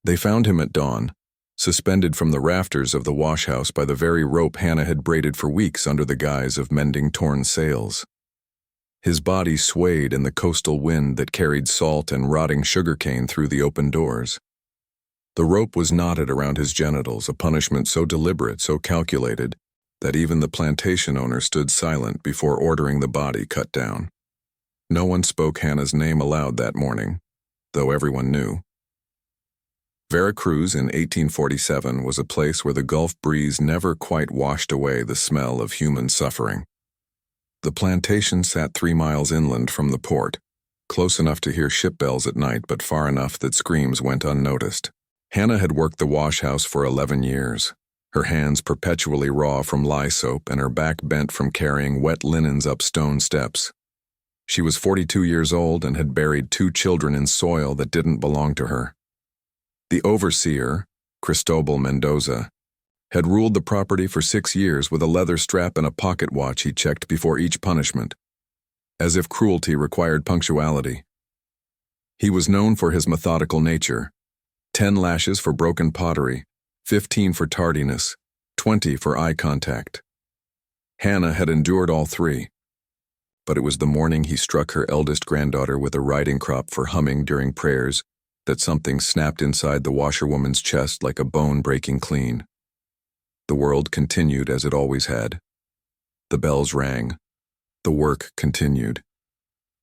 They found him at dawn, suspended from the rafters of the wash house by the very rope Hannah had braided for weeks under the guise of mending torn sails. His body swayed in the coastal wind that carried salt and rotting sugarcane through the open doors. The rope was knotted around his genitals, a punishment so deliberate, so calculated, that even the plantation owner stood silent before ordering the body cut down. No one spoke Hannah's name aloud that morning, though everyone knew. Veracruz in 1847 was a place where the Gulf breeze never quite washed away the smell of human suffering. The plantation sat 3 miles inland from the port, close enough to hear ship bells at night but far enough that screams went unnoticed. Hannah had worked the wash house for 11 years, her hands perpetually raw from lye soap and her back bent from carrying wet linens up stone steps. She was 42 years old and had buried 2 children in soil that didn't belong to her. The overseer, Cristobal Mendoza, had ruled the property for 6 years with a leather strap and a pocket watch he checked before each punishment, as if cruelty required punctuality. He was known for his methodical nature: 10 lashes for broken pottery, 15 for tardiness, 20 for eye contact. Hannah had endured all 3. But it was the morning he struck her eldest granddaughter with a riding crop for humming during prayers that something snapped inside the washerwoman's chest like a bone breaking clean. The world continued as it always had. The bells rang. The work continued.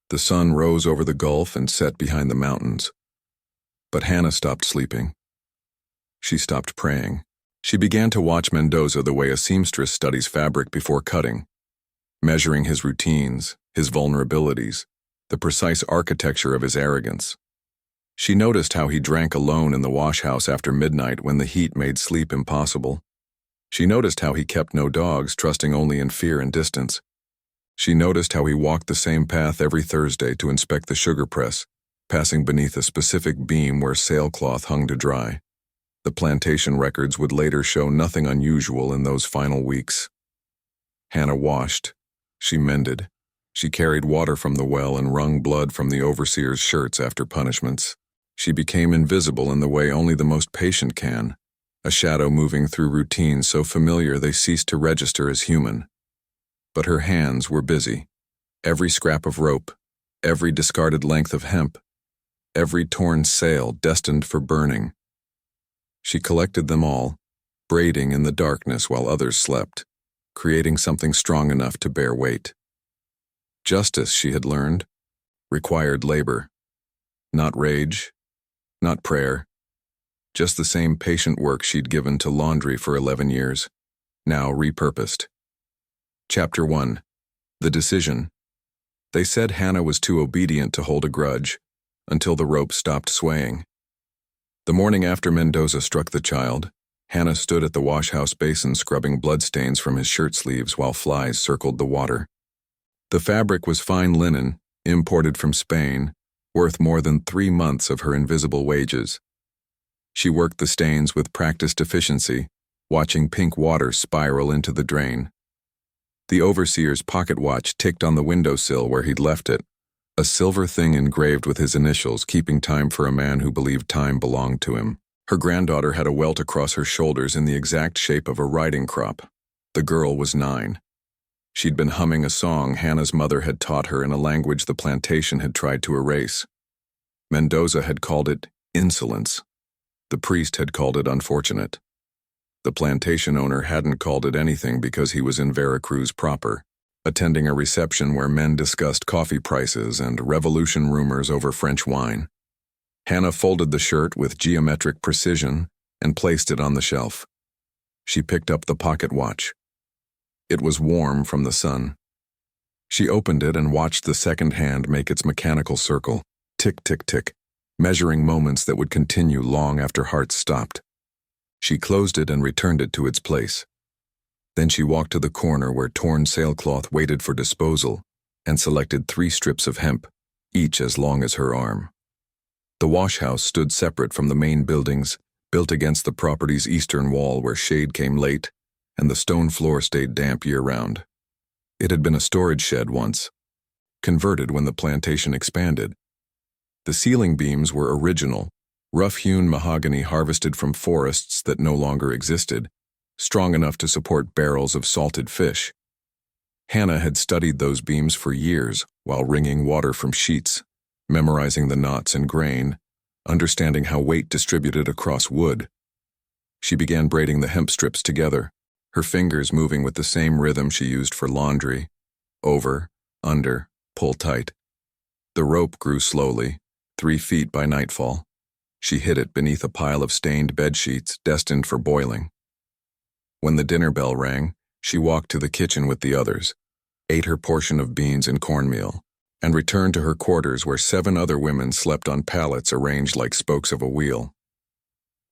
The sun rose over the Gulf and set behind the mountains. But Hannah stopped sleeping. She stopped praying. She began to watch Mendoza the way a seamstress studies fabric before cutting, measuring his routines, his vulnerabilities, the precise architecture of his arrogance. She noticed how he drank alone in the wash house after midnight when the heat made sleep impossible. She noticed how he kept no dogs, trusting only in fear and distance. She noticed how he walked the same path every Thursday to inspect the sugar press, passing beneath a specific beam where sailcloth hung to dry. The plantation records would later show nothing unusual in those final weeks. Hannah washed. She mended. She carried water from the well and wrung blood from the overseer's shirts after punishments. She became invisible in the way only the most patient can, a shadow moving through routines so familiar they ceased to register as human. But her hands were busy. Every scrap of rope, every discarded length of hemp, every torn sail destined for burning. She collected them all, braiding in the darkness while others slept, creating something strong enough to bear weight. Justice, she had learned, required labor. Not rage, not prayer, just the same patient work she'd given to laundry for 11 years, now repurposed. Chapter 1. The Decision. They said Hannah was too obedient to hold a grudge, until the rope stopped swaying. The morning after Mendoza struck the child, Hannah stood at the wash house basin scrubbing bloodstains from his shirt sleeves while flies circled the water. The fabric was fine linen, imported from Spain, worth more than 3 months of her invisible wages. She worked the stains with practiced efficiency, watching pink water spiral into the drain. The overseer's pocket watch ticked on the windowsill where he'd left it, a silver thing engraved with his initials, keeping time for a man who believed time belonged to him. Her granddaughter had a welt across her shoulders in the exact shape of a riding crop. The girl was 9. She'd been humming a song Hannah's mother had taught her in a language the plantation had tried to erase. Mendoza had called it insolence. The priest had called it unfortunate. The plantation owner hadn't called it anything because he was in Veracruz proper, attending a reception where men discussed coffee prices and revolution rumors over French wine. Hannah folded the shirt with geometric precision and placed it on the shelf. She picked up the pocket watch. It was warm from the sun. She opened it and watched the second hand make its mechanical circle, tick, tick, tick, measuring moments that would continue long after hearts stopped. She closed it and returned it to its place. Then she walked to the corner where torn sailcloth waited for disposal and selected 3 strips of hemp, each as long as her arm. The wash house stood separate from the main buildings, built against the property's eastern wall where shade came late and the stone floor stayed damp year-round. It had been a storage shed once, converted when the plantation expanded. The ceiling beams were original, rough-hewn mahogany harvested from forests that no longer existed, strong enough to support barrels of salted fish. Hannah had studied those beams for years while wringing water from sheets, memorizing the knots and grain, understanding how weight distributed across wood. She began braiding the hemp strips together, her fingers moving with the same rhythm she used for laundry: over, under, pull tight. The rope grew slowly, 3 feet by nightfall. She hid it beneath a pile of stained bedsheets destined for boiling. When the dinner bell rang, she walked to the kitchen with the others, ate her portion of beans and cornmeal, and returned to her quarters where 7 other women slept on pallets arranged like spokes of a wheel.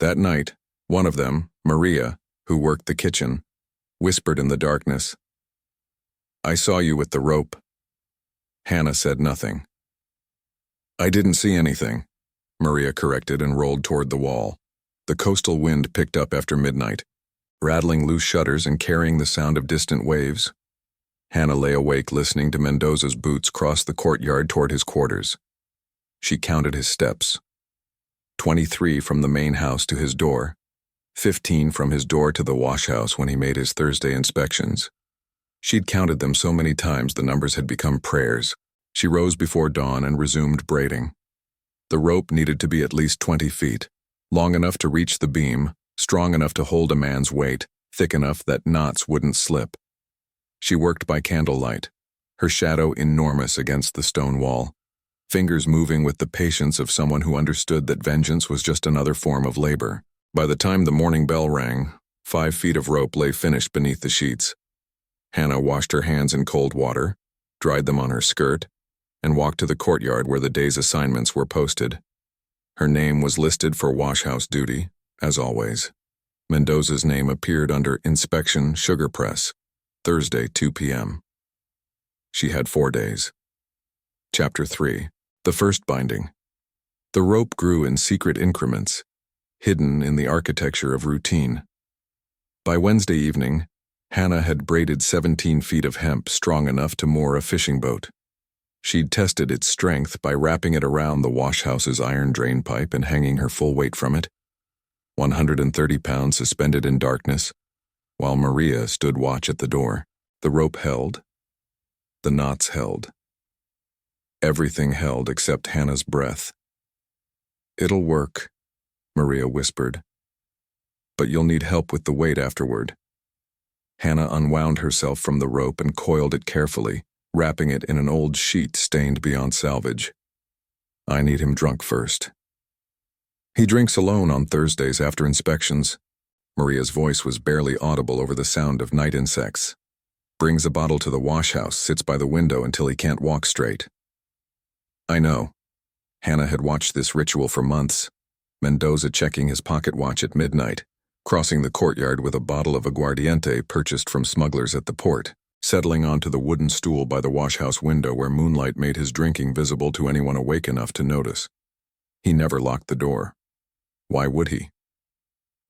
That night, one of them, Maria, who worked the kitchen, whispered in the darkness, "I saw you with the rope." Hannah said nothing. "I didn't see anything," Maria corrected and rolled toward the wall. The coastal wind picked up after midnight, rattling loose shutters and carrying the sound of distant waves. Hannah lay awake listening to Mendoza's boots cross the courtyard toward his quarters. She counted his steps. 23 from the main house to his door, 15 from his door to the wash house when he made his Thursday inspections. She'd counted them so many times the numbers had become prayers. She rose before dawn and resumed braiding. The rope needed to be at least 20 feet, long enough to reach the beam, strong enough to hold a man's weight, thick enough that knots wouldn't slip. She worked by candlelight, her shadow enormous against the stone wall, fingers moving with the patience of someone who understood that vengeance was just another form of labor. By the time the morning bell rang, 5 feet of rope lay finished beneath the sheets. Hannah washed her hands in cold water, dried them on her skirt, and walked to the courtyard where the day's assignments were posted. Her name was listed for washhouse duty, as always. Mendoza's name appeared under Inspection Sugar Press, Thursday, 2 p.m. She had 4 days. Chapter 3. The first binding. The rope grew in secret increments, hidden in the architecture of routine. By Wednesday evening, Hannah had braided 17 feet of hemp strong enough to moor a fishing boat. She'd tested its strength by wrapping it around the washhouse's iron drain pipe and hanging her full weight from it, 130 pounds suspended in darkness, while Maria stood watch at the door. The rope held. The knots held. Everything held except Hannah's breath. "It'll work," Maria whispered. "But you'll need help with the weight afterward." Hannah unwound herself from the rope and coiled it carefully, wrapping it in an old sheet stained beyond salvage. "I need him drunk first." "He drinks alone on Thursdays after inspections." Maria's voice was barely audible over the sound of night insects. "Brings a bottle to the washhouse, sits by the window until he can't walk straight." "I know." Hannah had watched this ritual for months, Mendoza checking his pocket watch at midnight, crossing the courtyard with a bottle of aguardiente purchased from smugglers at the port, settling onto the wooden stool by the washhouse window where moonlight made his drinking visible to anyone awake enough to notice. He never locked the door. Why would he?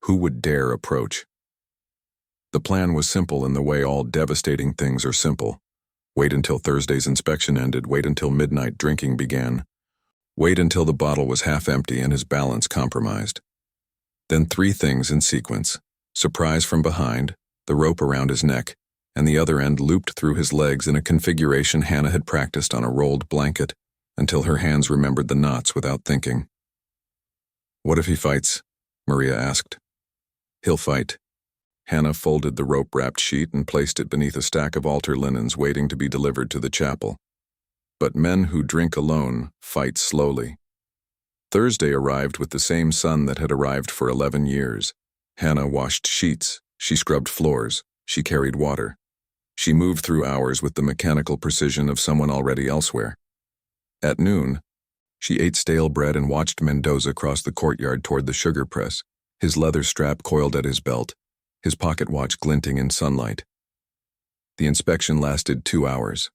Who would dare approach? The plan was simple in the way all devastating things are simple. Wait until Thursday's inspection ended, wait until midnight drinking began, wait until the bottle was half empty and his balance compromised. Then 3 things in sequence: surprise from behind, the rope around his neck, and the other end looped through his legs in a configuration Hannah had practiced on a rolled blanket, until her hands remembered the knots without thinking. "What if he fights?" Maria asked. "He'll fight." Hannah folded the rope-wrapped sheet and placed it beneath a stack of altar linens waiting to be delivered to the chapel. But men who drink alone fight slowly. Thursday arrived with the same sun that had arrived for 11 years. Hannah washed sheets, she scrubbed floors, she carried water. She moved through hours with the mechanical precision of someone already elsewhere. At noon, she ate stale bread and watched Mendoza cross the courtyard toward the sugar press, his leather strap coiled at his belt, his pocket watch glinting in sunlight. The inspection lasted 2 hours.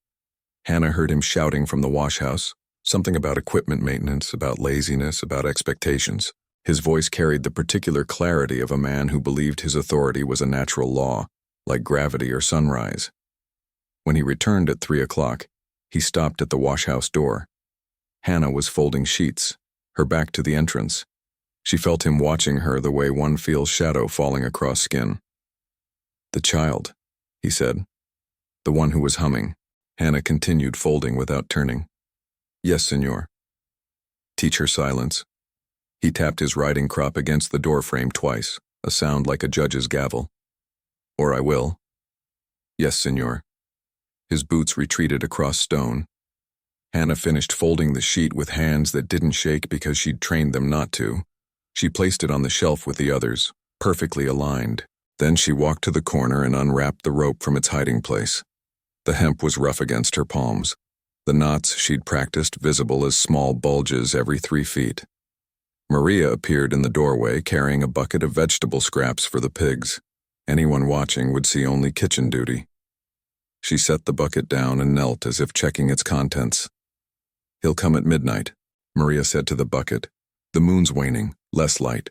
Hannah heard him shouting from the washhouse, something about equipment maintenance, about laziness, about expectations. His voice carried the particular clarity of a man who believed his authority was a natural law, like gravity or sunrise. When he returned at 3 o'clock, he stopped at the washhouse door. Hannah was folding sheets, her back to the entrance. She felt him watching her the way one feels shadow falling across skin. "The child," he said. "The one who was humming." Hannah continued folding without turning. "Yes, senor." Teach her silence. He tapped his riding crop against the doorframe twice, a sound like a judge's gavel. "Or I will." "Yes, senor." His boots retreated across stone. Hannah finished folding the sheet with hands that didn't shake because she'd trained them not to. She placed it on the shelf with the others, perfectly aligned. Then she walked to the corner and unwrapped the rope from its hiding place. The hemp was rough against her palms, the knots she'd practiced visible as small bulges every 3 feet. Maria appeared in the doorway carrying a bucket of vegetable scraps for the pigs. Anyone watching would see only kitchen duty. She set the bucket down and knelt as if checking its contents. "He'll come at midnight," Maria said to the bucket. "The moon's waning, less light."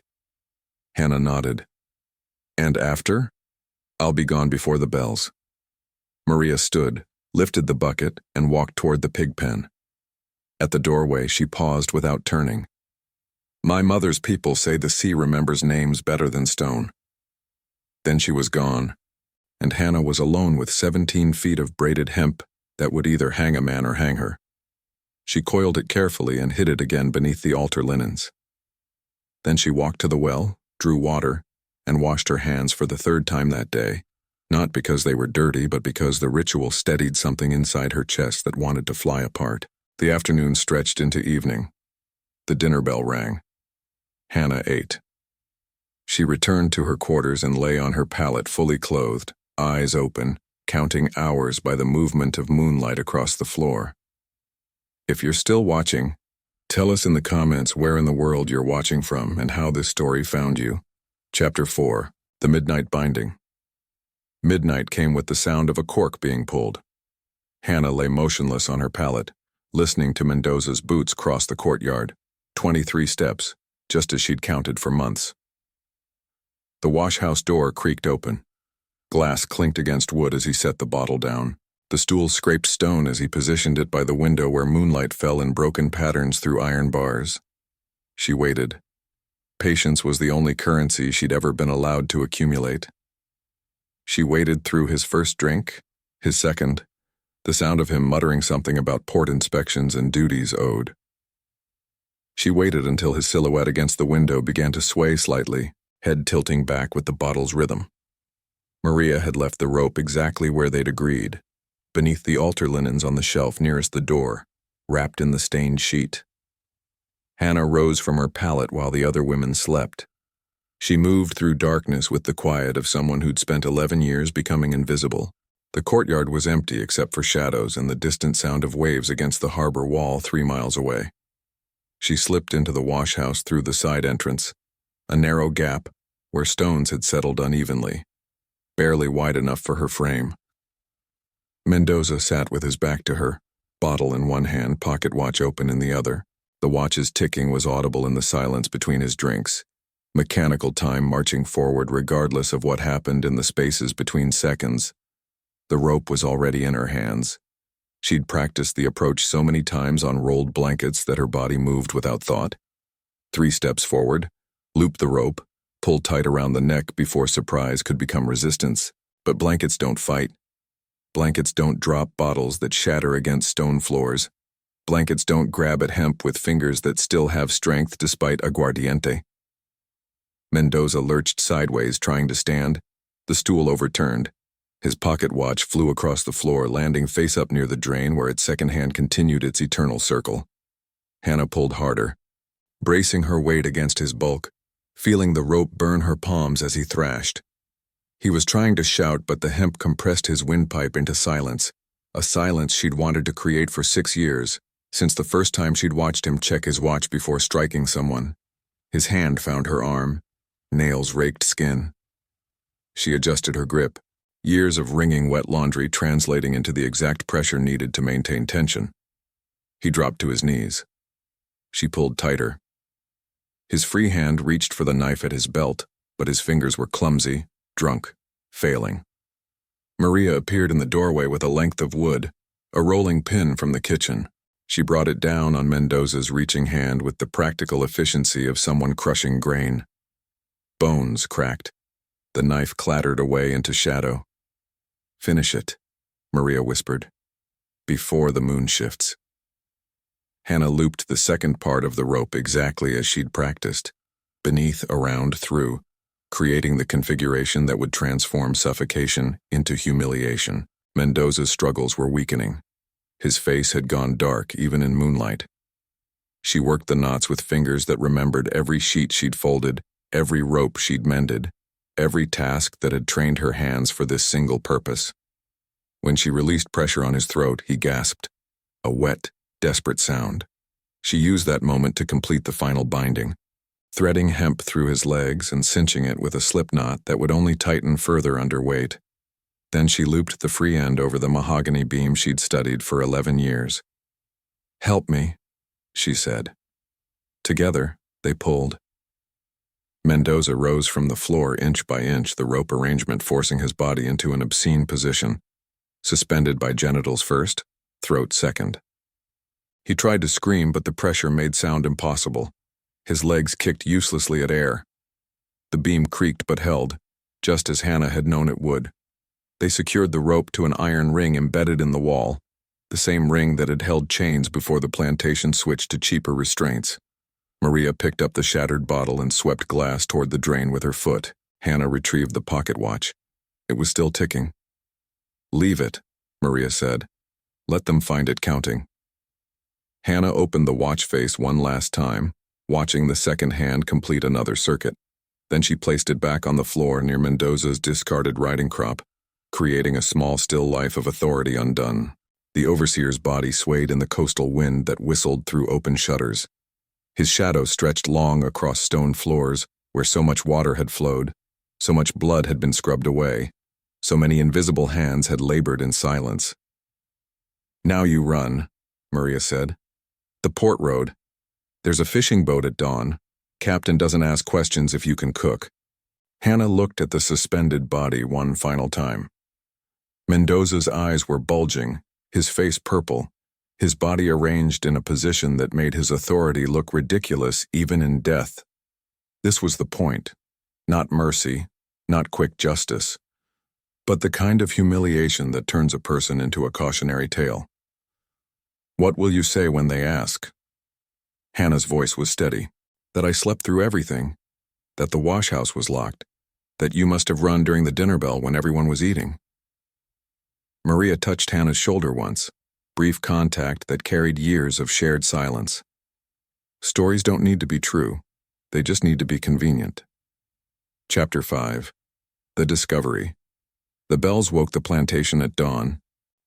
Hannah nodded. "And after? I'll be gone before the bells." Maria stood, lifted the bucket, and walked toward the pig pen. At the doorway, she paused without turning. "My mother's people say the sea remembers names better than stone." Then she was gone, and Hannah was alone with 17 feet of braided hemp that would either hang a man or hang her. She coiled it carefully and hid it again beneath the altar linens. Then she walked to the well, drew water, and washed her hands for the 3rd time that day, not because they were dirty, but because the ritual steadied something inside her chest that wanted to fly apart. The afternoon stretched into evening. The dinner bell rang. Hannah ate. She returned to her quarters and lay on her pallet fully clothed, eyes open, counting hours by the movement of moonlight across the floor. If you're still watching, tell us in the comments where in the world you're watching from and how this story found you. Chapter 4, The Midnight Binding. Midnight came with the sound of a cork being pulled. Hannah lay motionless on her pallet, listening to Mendoza's boots cross the courtyard, 23 steps, just as she'd counted for months. The wash-house door creaked open. Glass clinked against wood as he set the bottle down. The stool scraped stone as he positioned it by the window where moonlight fell in broken patterns through iron bars. She waited. Patience was the only currency she'd ever been allowed to accumulate. She waited through his first drink, his second, the sound of him muttering something about port inspections and duties owed. She waited until his silhouette against the window began to sway slightly, head tilting back with the bottle's rhythm. Maria had left the rope exactly where they'd agreed, beneath the altar linens on the shelf nearest the door, wrapped in the stained sheet. Hannah rose from her pallet while the other women slept. She moved through darkness with the quiet of someone who'd spent 11 years becoming invisible. The courtyard was empty except for shadows and the distant sound of waves against the harbor wall 3 miles away. She slipped into the wash-house through the side entrance, a narrow gap where stones had settled unevenly, barely wide enough for her frame. Mendoza sat with his back to her, bottle in one hand, pocket watch open in the other. The watch's ticking was audible in the silence between his drinks, mechanical time marching forward regardless of what happened in the spaces between seconds. The rope was already in her hands. She'd practiced the approach so many times on rolled blankets that her body moved without thought. 3 steps forward, loop the rope, pull tight around the neck before surprise could become resistance. But blankets don't fight. Blankets don't drop bottles that shatter against stone floors. Blankets don't grab at hemp with fingers that still have strength despite aguardiente. Mendoza lurched sideways, trying to stand. The stool overturned. His pocket watch flew across the floor, landing face up near the drain where its second hand continued its eternal circle. Hannah pulled harder, bracing her weight against his bulk, feeling the rope burn her palms as he thrashed. He was trying to shout, but the hemp compressed his windpipe into silence, a silence she'd wanted to create for 6 years, since the first time she'd watched him check his watch before striking someone. His hand found her arm. Nails raked skin. She adjusted her grip, years of wringing wet laundry translating into the exact pressure needed to maintain tension. He dropped to his knees. She pulled tighter. His free hand reached for the knife at his belt, but his fingers were clumsy, drunk, failing. Maria appeared in the doorway with a length of wood, a rolling pin from the kitchen. She brought it down on Mendoza's reaching hand with the practical efficiency of someone crushing grain. Bones cracked. The knife clattered away into shadow. "Finish it," Maria whispered, "before the moon shifts." Hannah looped the second part of the rope exactly as she'd practiced, beneath, around, through, creating the configuration that would transform suffocation into humiliation. Mendoza's struggles were weakening. His face had gone dark even in moonlight. She worked the knots with fingers that remembered every sheet she'd folded, every rope she'd mended, every task that had trained her hands for this single purpose. When she released pressure on his throat, he gasped, a wet, desperate sound. She used that moment to complete the final binding, threading hemp through his legs and cinching it with a slip knot that would only tighten further under weight. Then she looped the free end over the mahogany beam she'd studied for 11 years. "Help me," she said. Together, they pulled. Mendoza rose from the floor inch by inch, the rope arrangement forcing his body into an obscene position, suspended by genitals first, throat second. He tried to scream, but the pressure made sound impossible. His legs kicked uselessly at air. The beam creaked but held, just as Hannah had known it would. They secured the rope to an iron ring embedded in the wall, the same ring that had held chains before the plantation switched to cheaper restraints. Maria picked up the shattered bottle and swept glass toward the drain with her foot. Hannah retrieved the pocket watch. It was still ticking. "Leave it," Maria said. "Let them find it counting." Hannah opened the watch face one last time, watching the second hand complete another circuit. Then she placed it back on the floor near Mendoza's discarded riding crop, creating a small still life of authority undone. The overseer's body swayed in the coastal wind that whistled through open shutters. His shadow stretched long across stone floors where so much water had flowed, so much blood had been scrubbed away, so many invisible hands had labored in silence. "Now you run," Maria said. "The port road. There's a fishing boat at dawn. Captain doesn't ask questions if you can cook." Hannah looked at the suspended body one final time. Mendoza's eyes were bulging, his face purple, his body arranged in a position that made his authority look ridiculous even in death. This was the point. Not mercy, not quick justice, but the kind of humiliation that turns a person into a cautionary tale. "What will you say when they ask?" Hannah's voice was steady. "That I slept through everything, that the wash house was locked, that you must have run during the dinner bell when everyone was eating." Maria touched Hannah's shoulder once, brief contact that carried years of shared silence. Stories don't need to be true, they just need to be convenient. Chapter 5. The Discovery. The bells woke the plantation at dawn,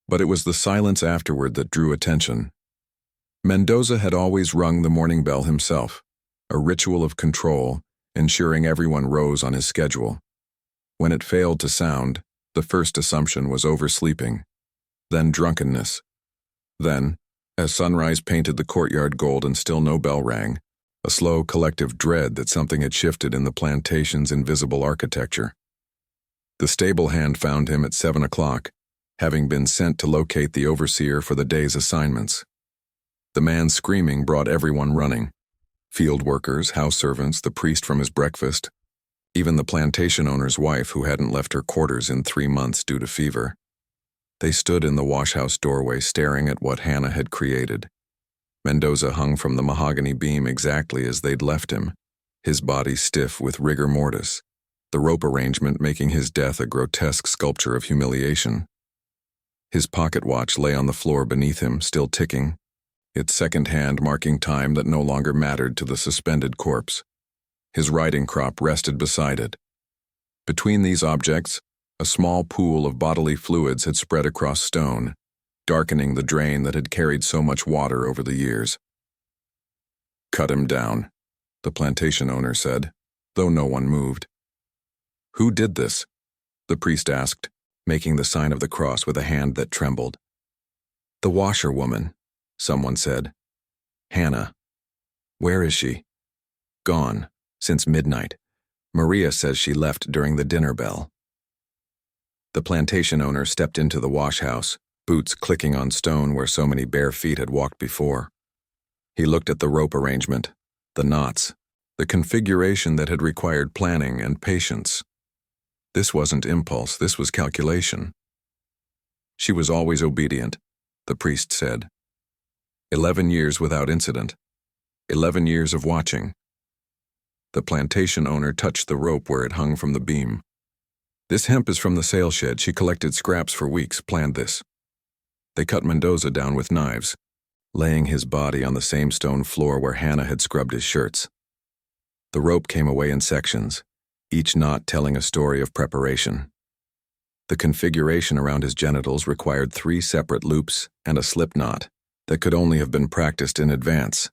but it was the silence afterward that drew attention. Mendoza had always rung the morning bell himself, a ritual of control, ensuring everyone rose on his schedule. When it failed to sound, the first assumption was oversleeping, then drunkenness. Then, as sunrise painted the courtyard gold and still no bell rang, a slow collective dread that something had shifted in the plantation's invisible architecture. The stable hand found him at 7 o'clock, having been sent to locate the overseer for the day's assignments. The man's screaming brought everyone running. Field workers, house servants, the priest from his breakfast, even the plantation owner's wife who hadn't left her quarters in 3 months due to fever. They stood in the washhouse doorway staring at what Hannah had created. Mendoza hung from the mahogany beam exactly as they'd left him, his body stiff with rigor mortis, the rope arrangement making his death a grotesque sculpture of humiliation. His pocket watch lay on the floor beneath him, still ticking, its second hand marking time that no longer mattered to the suspended corpse. His riding crop rested beside it. Between these objects, a small pool of bodily fluids had spread across stone, darkening the drain that had carried so much water over the years. "Cut him down," the plantation owner said, though no one moved. "Who did this?" the priest asked, making the sign of the cross with a hand that trembled. "The washerwoman," someone said. "Hannah. Where is she?" "Gone, since midnight. Maria says she left during the dinner bell." The plantation owner stepped into the wash house, boots clicking on stone where so many bare feet had walked before. He looked at the rope arrangement, the knots, the configuration that had required planning and patience. This wasn't impulse, this was calculation. She was always obedient, the priest said. 11 years without incident. 11 years of watching. The plantation owner touched the rope where it hung from the beam. This hemp is from the sale shed. She collected scraps for weeks, planned this. They cut Mendoza down with knives, laying his body on the same stone floor where Hannah had scrubbed his shirts. The rope came away in sections, each knot telling a story of preparation. The configuration around his genitals required 3 separate loops and a slip knot that could only have been practiced in advance.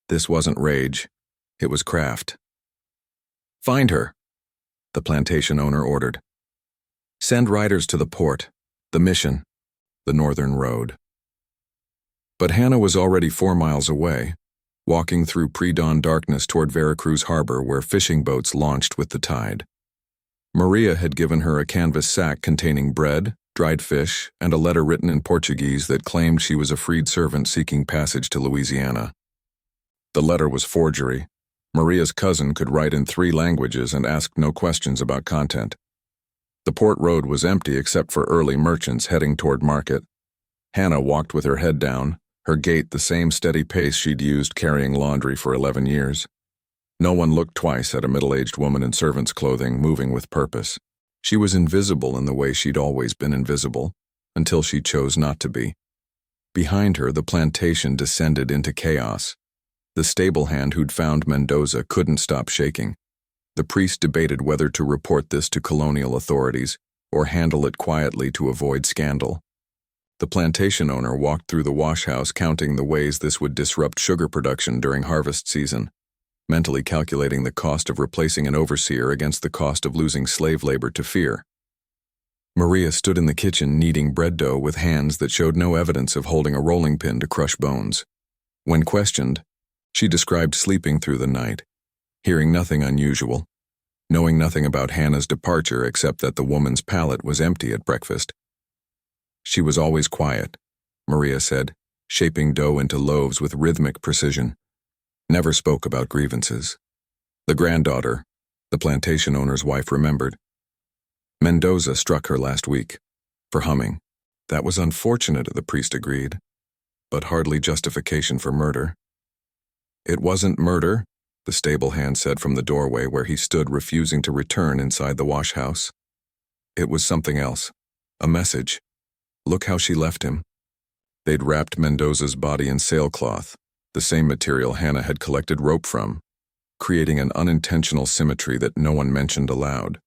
This wasn't rage, it was craft. "Find her," the plantation owner ordered. "Send riders to the port, the mission, the northern road." But Hannah was already 4 miles away, walking through pre-dawn darkness toward Veracruz harbor where fishing boats launched with the tide. Maria had given her a canvas sack containing bread, dried fish, and a letter written in Portuguese that claimed she was a freed servant seeking passage to Louisiana. The letter was forgery. Maria's cousin could write in 3 languages and asked no questions about content. The port road was empty except for early merchants heading toward market. Hannah walked with her head down, her gait the same steady pace she'd used carrying laundry for 11 years. No one looked twice at a middle-aged woman in servant's clothing moving with purpose. She was invisible in the way she'd always been invisible, until she chose not to be. Behind her, the plantation descended into chaos. The stable hand who'd found Mendoza couldn't stop shaking. The priest debated whether to report this to colonial authorities or handle it quietly to avoid scandal. The plantation owner walked through the wash house counting the ways this would disrupt sugar production during harvest season, mentally calculating the cost of replacing an overseer against the cost of losing slave labor to fear. Maria stood in the kitchen kneading bread dough with hands that showed no evidence of holding a rolling pin to crush bones. When questioned, she described sleeping through the night, hearing nothing unusual, knowing nothing about Hannah's departure except that the woman's palate was empty at breakfast. She was always quiet, Maria said, shaping dough into loaves with rhythmic precision. Never spoke about grievances. The granddaughter, the plantation owner's wife, remembered. Mendoza struck her last week, for humming. That was unfortunate, the priest agreed, but hardly justification for murder. It wasn't murder, the stable hand said from the doorway where he stood refusing to return inside the wash house. It was something else. A message. Look how she left him. They'd wrapped Mendoza's body in sailcloth, the same material Hannah had collected rope from, creating an unintentional symmetry that no one mentioned aloud.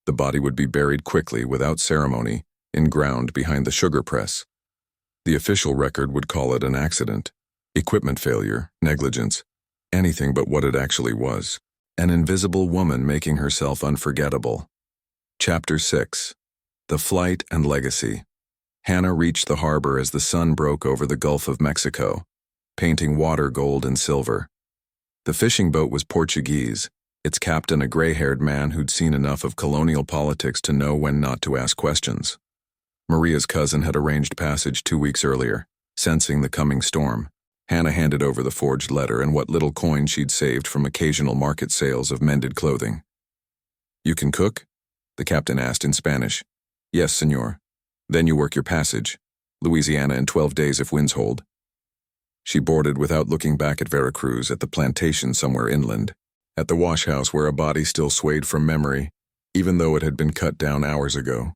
The body would be buried quickly, without ceremony, in ground behind the sugar press. The official record would call it an accident, equipment failure, negligence, anything but what it actually was. An invisible woman making herself unforgettable. Chapter 6. The Flight and Legacy. Hannah reached the harbor as the sun broke over the Gulf of Mexico, painting water gold and silver. The fishing boat was Portuguese, its captain a gray-haired man who'd seen enough of colonial politics to know when not to ask questions. Maria's cousin had arranged passage 2 weeks earlier, sensing the coming storm. Hannah handed over the forged letter and what little coin she'd saved from occasional market sales of mended clothing. "You can cook?" the captain asked in Spanish. "Yes, senor. Then you work your passage. Louisiana in 12 days if winds hold." She boarded without looking back at Veracruz, at the plantation somewhere inland, at the wash house where a body still swayed from memory, even though it had been cut down hours ago.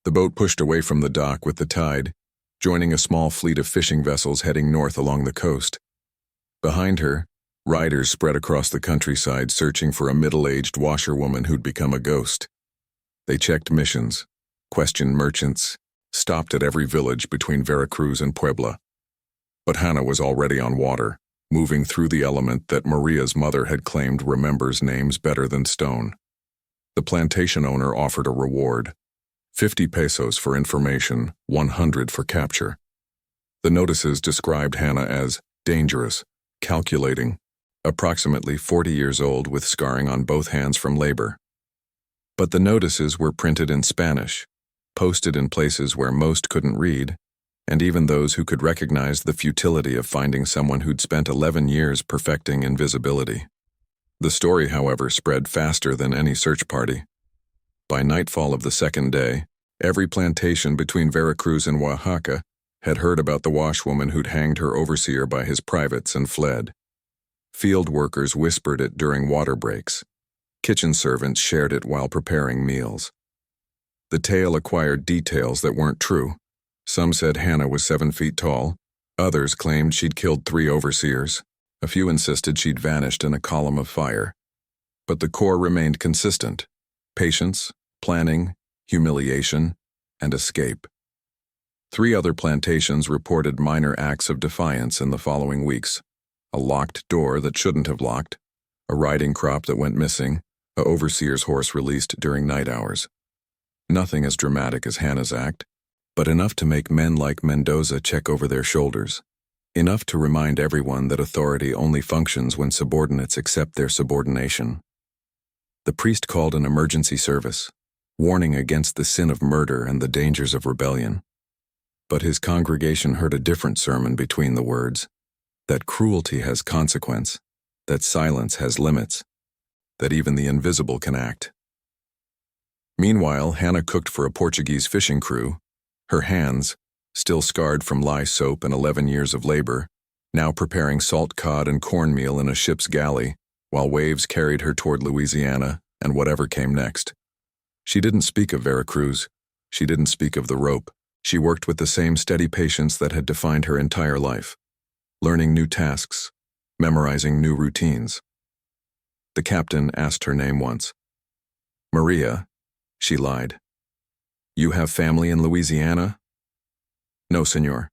The boat pushed away from the dock with the tide, joining a small fleet of fishing vessels heading north along the coast. Behind her, riders spread across the countryside searching for a middle-aged washerwoman who'd become a ghost. They checked missions, questioned merchants, stopped at every village between Veracruz and Puebla. But Hannah was already on water, moving through the element that Maria's mother had claimed remembers names better than stone. The plantation owner offered a reward. 50 pesos for information, 100 for capture. The notices described Hannah as dangerous, calculating, approximately 40 years old with scarring on both hands from labor. But the notices were printed in Spanish, posted in places where most couldn't read, and even those who could recognize the futility of finding someone who'd spent 11 years perfecting invisibility. The story, however, spread faster than any search party. By nightfall of the second day, every plantation between Veracruz and Oaxaca had heard about the washwoman who'd hanged her overseer by his privates and fled. Field workers whispered it during water breaks. Kitchen servants shared it while preparing meals. The tale acquired details that weren't true. Some said Hannah was 7 feet tall. Others claimed she'd killed 3 overseers. A few insisted she'd vanished in a column of fire. But the core remained consistent: patience, planning, humiliation, and escape. 3 other plantations reported minor acts of defiance in the following weeks: a locked door that shouldn't have locked, a riding crop that went missing, a overseer's horse released during night hours. Nothing as dramatic as Hannah's act, but enough to make men like Mendoza check over their shoulders. Enough to remind everyone that authority only functions when subordinates accept their subordination. The priest called an emergency service, warning against the sin of murder and the dangers of rebellion. But his congregation heard a different sermon between the words: that cruelty has consequence, that silence has limits, that even the invisible can act. Meanwhile, Hannah cooked for a Portuguese fishing crew, her hands, still scarred from lye soap and 11 years of labor, now preparing salt cod and cornmeal in a ship's galley, while waves carried her toward Louisiana and whatever came next. She didn't speak of Veracruz. She didn't speak of the rope. She worked with the same steady patience that had defined her entire life, learning new tasks, memorizing new routines. The captain asked her name once. "Maria," she lied. "You have family in Louisiana?" "No, senor.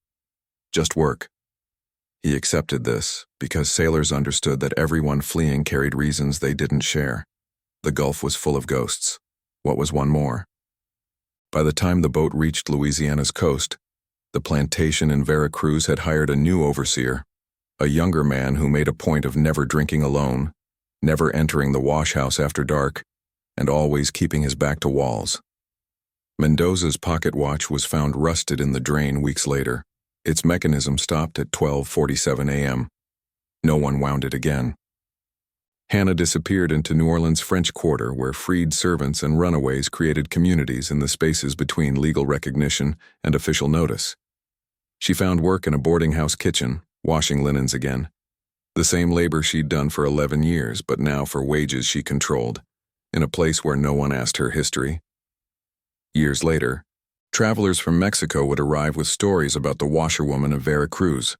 Just work." He accepted this because sailors understood that everyone fleeing carried reasons they didn't share. The Gulf was full of ghosts. What was one more? By the time the boat reached Louisiana's coast, the plantation in Veracruz had hired a new overseer, a younger man who made a point of never drinking alone, never entering the wash house after dark, and always keeping his back to walls. Mendoza's pocket watch was found rusted in the drain weeks later. Its mechanism stopped at 12:47 a.m. No one wound it again. Hannah disappeared into New Orleans' French Quarter, where freed servants and runaways created communities in the spaces between legal recognition and official notice. She found work in a boarding house kitchen, washing linens again. The same labor she'd done for 11 years, but now for wages she controlled, in a place where no one asked her history. Years later, travelers from Mexico would arrive with stories about the Washerwoman of Veracruz,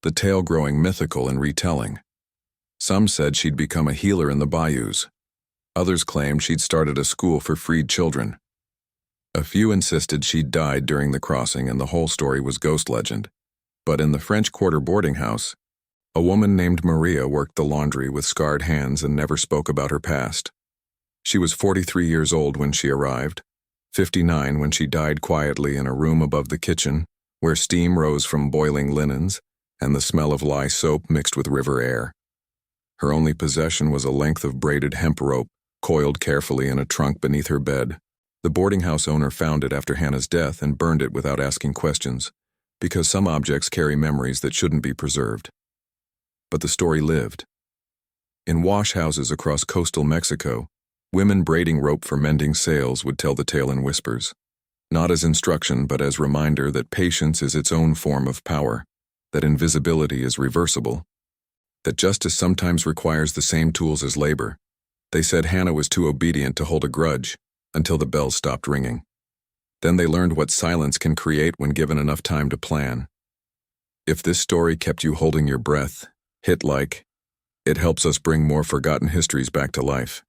the tale growing mythical in retelling. Some said she'd become a healer in the bayous. Others claimed she'd started a school for freed children. A few insisted she'd died during the crossing and the whole story was ghost legend. But in the French Quarter boarding house, a woman named Maria worked the laundry with scarred hands and never spoke about her past. She was 43 years old when she arrived, 59 when she died quietly in a room above the kitchen, where steam rose from boiling linens and the smell of lye soap mixed with river air. Her only possession was a length of braided hemp rope, coiled carefully in a trunk beneath her bed. The boarding house owner found it after Hannah's death and burned it without asking questions, because some objects carry memories that shouldn't be preserved. But the story lived. In wash houses across coastal Mexico, women braiding rope for mending sails would tell the tale in whispers, not as instruction but as reminder that patience is its own form of power, that invisibility is reversible, that justice sometimes requires the same tools as labor. They said Hannah was too obedient to hold a grudge until the bells stopped ringing. Then they learned what silence can create when given enough time to plan. If this story kept you holding your breath, hit like. It helps us bring more forgotten histories back to life.